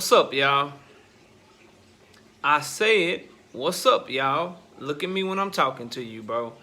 What's up, y'all? I said, what's up, y'all? Look at me when I'm talking to you, bro.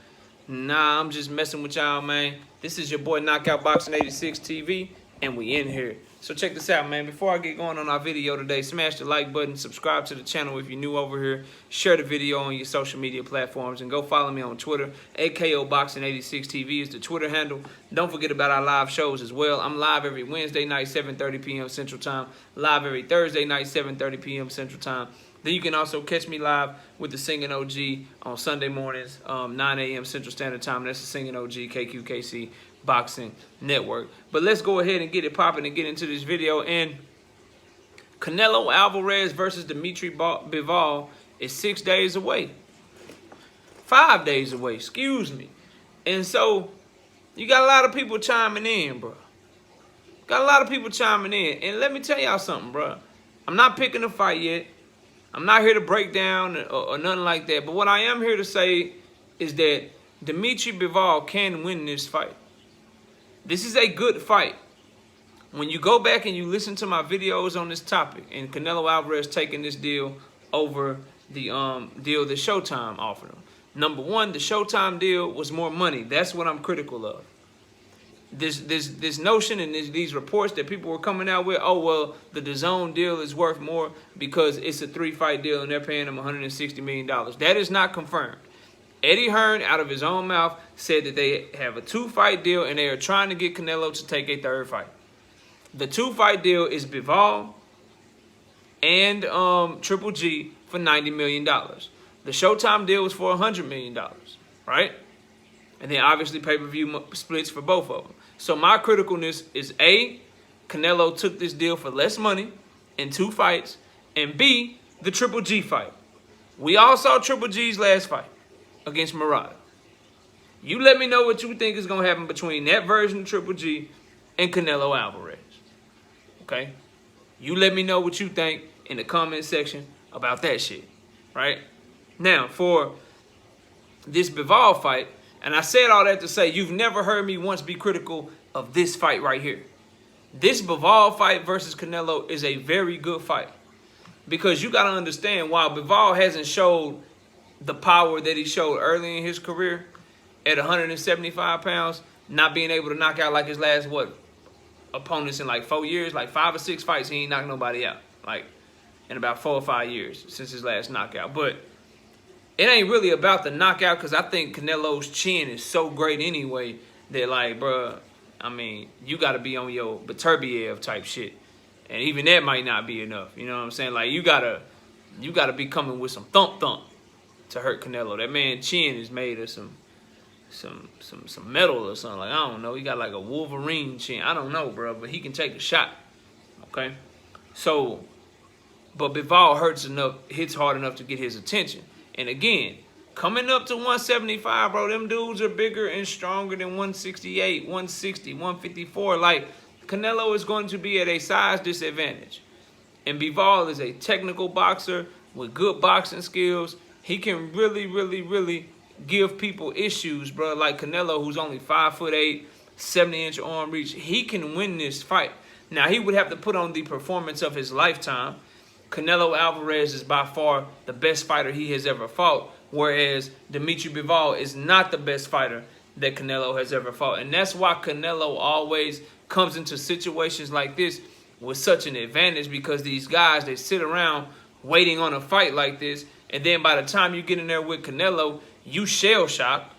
Nah, I'm just messing with y'all, man. This is your boy Knockout Boxing 86 TV, and we in here. So check this out, man. Before I get going on our video today, smash the like button, subscribe to the channel if you're new over here, share the video on your social media platforms, and go follow me on Twitter. AKO Boxing 86 TV is the Twitter handle. Don't forget about our live shows as well. I'm live every Wednesday night, 7:30 p.m. Central Time. Live every Thursday night, 7:30 p.m. Central Time. Then you can also catch me live with the Singing OG on Sunday mornings, 9 a.m. Central Standard Time. That's the Singing OG KQKC Boxing Network. But let's go ahead and get it popping and get into this video. And Canelo Alvarez versus Dmitry Bivol is 6 days away. 5 days away, excuse me. And so you got a lot of people chiming in, bro. Got a lot of people chiming in. And let me tell y'all something, bro. I'm not picking a fight yet. I'm not here to break down or nothing like that. But what I am here to say is that Dmitry Bivol can win this fight. This is a good fight. When you go back and you listen to my videos on this topic, and Canelo Alvarez taking this deal over the deal that Showtime offered him. Number one, the Showtime deal was more money. That's what I'm critical of. This notion and these reports that people were coming out with, oh, well, the DAZN deal is worth more because it's a 3-fight deal and they're paying him $160 million. That is not confirmed. Eddie Hearn, out of his own mouth, said that they have a 2-fight deal and they are trying to get Canelo to take a 3rd fight. The 2-fight deal is Bivol and Triple G for $90 million. The Showtime deal was for $100 million, right? And then obviously pay-per-view splits for both of them. So my criticalness is A, Canelo took this deal for less money in 2 fights, and B, the Triple G fight. We all saw Triple G's last fight against Murata. You let me know what you think is going to happen between that version of Triple G and Canelo Alvarez. Okay? You let me know what you think in the comment section about that shit. Right? Now, for this Bivol fight, and I said all that to say, you've never heard me once be critical of this fight right here. This Bivol fight versus Canelo is a very good fight. Because you got to understand, while Bivol hasn't showed the power that he showed early in his career at 175 pounds, not being able to knock out like his last, opponents in like 4 years, like 5 or 6 fights, he ain't knocked nobody out. Like, in about 4 or 5 years since his last knockout. But it ain't really about the knockout because I think Canelo's chin is so great anyway that, like, bruh, I mean, you got to be on your Beterbiev type shit. And even that might not be enough. You know what I'm saying? Like, you gotta be coming with some thump to hurt Canelo. That man's chin is made of some metal or something. Like, I don't know. He got like a Wolverine chin. I don't know, bro, but he can take a shot. Okay? So, but Bivol hits hard enough to get his attention. And again, coming up to 175, bro, them dudes are bigger and stronger than 168, 160, 154. Like, Canelo is going to be at a size disadvantage. And Bivol is a technical boxer with good boxing skills. He can really give people issues, bro. Like Canelo, who's only 5'8", 70-inch arm reach. He can win this fight. Now, he would have to put on the performance of his lifetime. Canelo Alvarez is by far the best fighter he has ever fought, whereas Dmitry Bivol is not the best fighter that Canelo has ever fought. And that's why Canelo always comes into situations like this with such an advantage, because these guys, they sit around waiting on a fight like this, and then by the time you get in there with Canelo, you shell-shocked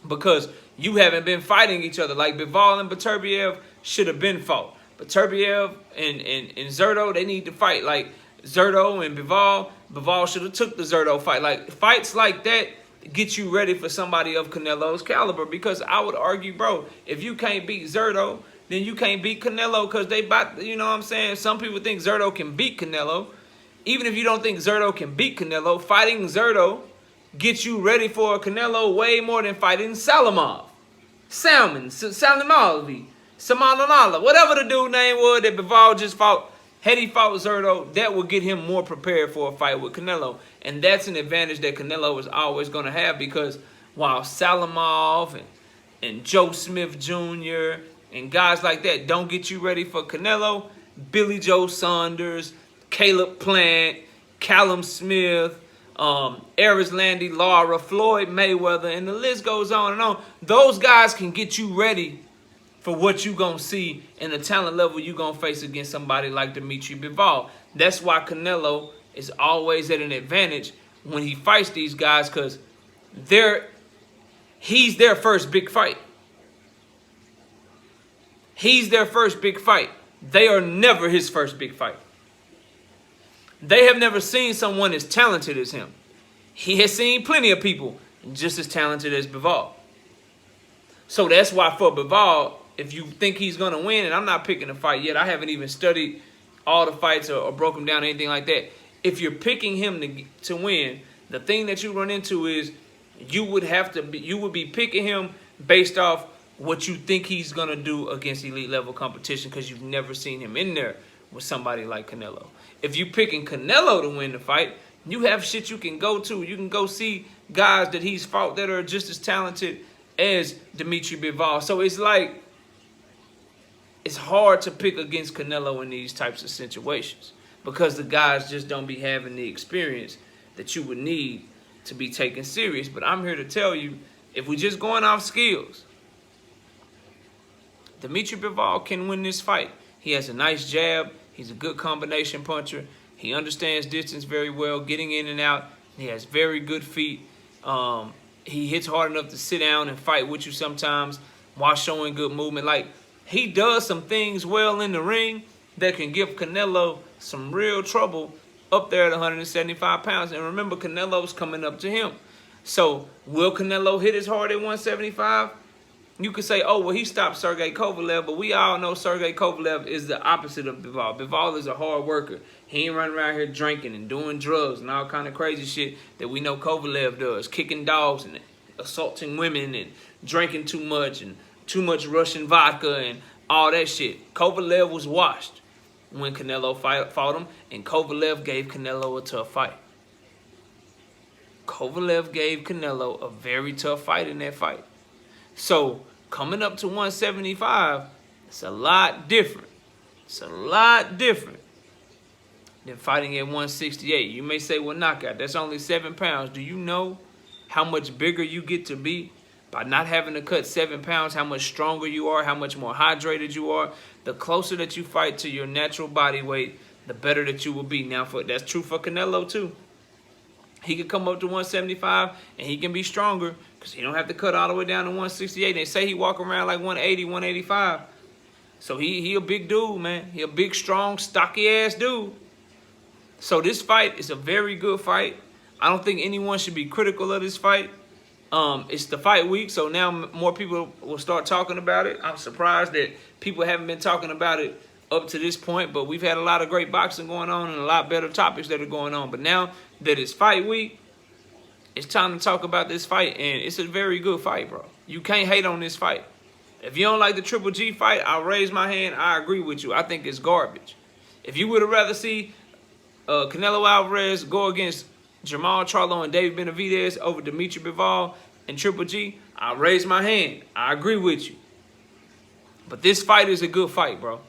because you haven't been fighting each other. Like Bivol and Beterbiev should have been fought. Beterbiev and Zurdo, they need to fight. Like Zurdo and Bivol should have took the Zurdo fight. Like, fights like that get you ready for somebody of Canelo's caliber, because I would argue, bro, if you can't beat Zurdo, then you can't beat Canelo, because they bought, you know what I'm saying? Some people think Zurdo can beat Canelo. Even if you don't think Zurdo can beat Canelo, fighting Zurdo gets you ready for Canelo way more than fighting Salamov. Samanala, whatever the dude name was that Bivol just fought. Had he fought Zurdo, that would get him more prepared for a fight with Canelo. And that's an advantage that Canelo is always going to have, because while Salamov and Joe Smith Jr. and guys like that don't get you ready for Canelo, Billy Joe Saunders, Caleb Plant, Callum Smith, Landy Lara, Floyd Mayweather, and the list goes on and on. Those guys can get you ready for what you gonna see and the talent level you gonna face against somebody like Dmitry Bivol. That's why Canelo is always at an advantage when he fights these guys, because he's their first big fight. He's their first big fight. They are never his first big fight. They have never seen someone as talented as him. He has seen plenty of people just as talented as Bivol. So that's why for Bivol, if you think he's going to win, and I'm not picking a fight yet, I haven't even studied all the fights or broke them down or anything like that. If you're picking him to win, the thing that you run into is you would be picking him based off what you think he's going to do against elite level competition, because you've never seen him in there with somebody like Canelo. If you're picking Canelo to win the fight, you have shit you can go to. You can go see guys that he's fought that are just as talented as Dmitry Bivol. So it's like, it's hard to pick against Canelo in these types of situations, because the guys just don't be having the experience that you would need to be taken serious. But I'm here to tell you, if we're just going off skills, Dmitry Bivol can win this fight. He has a nice jab. He's a good combination puncher. He understands distance very well, getting in and out. He has very good feet. He hits hard enough to sit down and fight with you sometimes while showing good movement. Like, he does some things well in the ring that can give Canelo some real trouble up there at 175 pounds. And remember, Canelo's coming up to him. So will Canelo hit as hard at 175? You could say, oh, well, he stopped Sergey Kovalev, but we all know Sergey Kovalev is the opposite of Bivol. Bivol is a hard worker. He ain't running around here drinking and doing drugs and all kind of crazy shit that we know Kovalev does, kicking dogs and assaulting women and drinking too much Russian vodka and all that shit. Kovalev was washed when Canelo fought him, and Kovalev gave Canelo a tough fight. Kovalev gave Canelo a very tough fight in that fight. So coming up to 175, it's a lot different. It's a lot different than fighting at 168. You may say, well, knockout, that's only 7 pounds. Do you know how much bigger you get to be by not having to cut 7 pounds, how much stronger you are, how much more hydrated you are? The closer that you fight to your natural body weight, the better that you will be. Now, that's true for Canelo, too. He can come up to 175, and he can be stronger because he don't have to cut all the way down to 168. They say he walk around like 180, 185. So he a big dude, man. He a big, strong, stocky-ass dude. So this fight is a very good fight. I don't think anyone should be critical of this fight. It's the fight week, so now more people will start talking about it. I'm surprised that people haven't been talking about it up to this point, but we've had a lot of great boxing going on and a lot better topics that are going on. But now that it's fight week, it's time to talk about this fight, and it's a very good fight, bro. You can't hate on this fight. If you don't like the Triple G fight, I'll raise my hand. I agree with you. I think it's garbage. If you would have rather see Canelo Alvarez go against Jamal Charlo and David Benavidez over Dmitry Bivol and Triple G, I'll raise my hand. I agree with you. But this fight is a good fight, bro.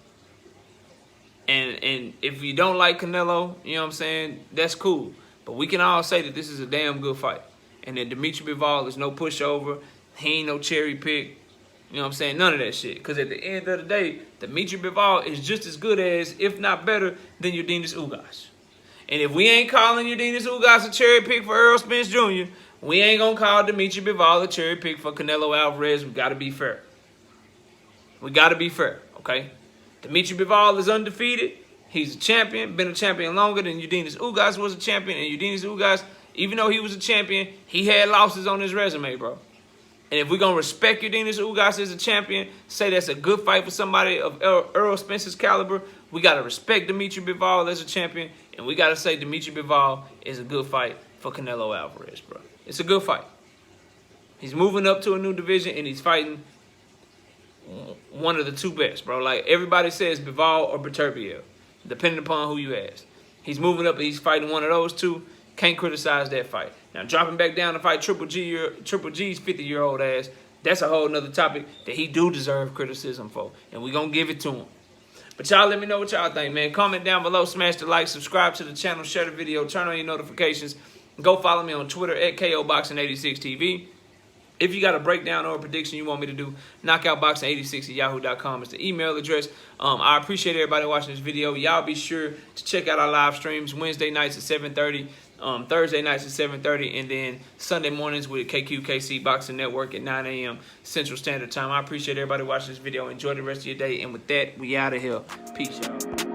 And if you don't like Canelo, you know what I'm saying, that's cool. But we can all say that this is a damn good fight. And that Dmitry Bivol is no pushover. He ain't no cherry pick. You know what I'm saying? None of that shit. Because at the end of the day, Dmitry Bivol is just as good as, if not better, than Yordenis Ugas. And if we ain't calling Yordenis Ugas a cherry pick for Errol Spence Jr., we ain't going to call Dmitry Bivol a cherry pick for Canelo Alvarez. We got to be fair. We got to be fair, okay? Dmitry Bivol is undefeated. He's a champion, been a champion longer than Yordenis Ugas was a champion. And Yordenis Ugas, even though he was a champion, he had losses on his resume, bro. And if we're going to respect Yordenis Ugas as a champion, say that's a good fight for somebody of Errol Spence's caliber, we got to respect Dmitry Bivol as a champion. And we got to say Dmitry Bivol is a good fight for Canelo Alvarez, bro. It's a good fight. He's moving up to a new division, and he's fighting one of the two best, bro. Like, everybody says Bivol or Beterbiev, depending upon who you ask. He's moving up, and he's fighting one of those two. Can't criticize that fight. Now, dropping back down to fight Triple G's 50-year-old ass, that's a whole nother topic that he do deserve criticism for, and we're going to give it to him. But But y'all let me know what y'all think, man. Comment down below, smash the like, subscribe to the channel, share the video, turn on your notifications. Go follow me on Twitter at KOBoxing86TV. If you got a breakdown or a prediction you want me to do, knockoutboxing86@yahoo.com is the email address. I appreciate everybody watching this video. Y'all be sure to check out our live streams Wednesday nights at 7:30, Thursday nights at 7:30, and then Sunday mornings with KQKC Boxing Network at 9 a.m. Central Standard Time. I appreciate everybody watching this video. Enjoy the rest of your day. And with that, we out of here. Peace, y'all.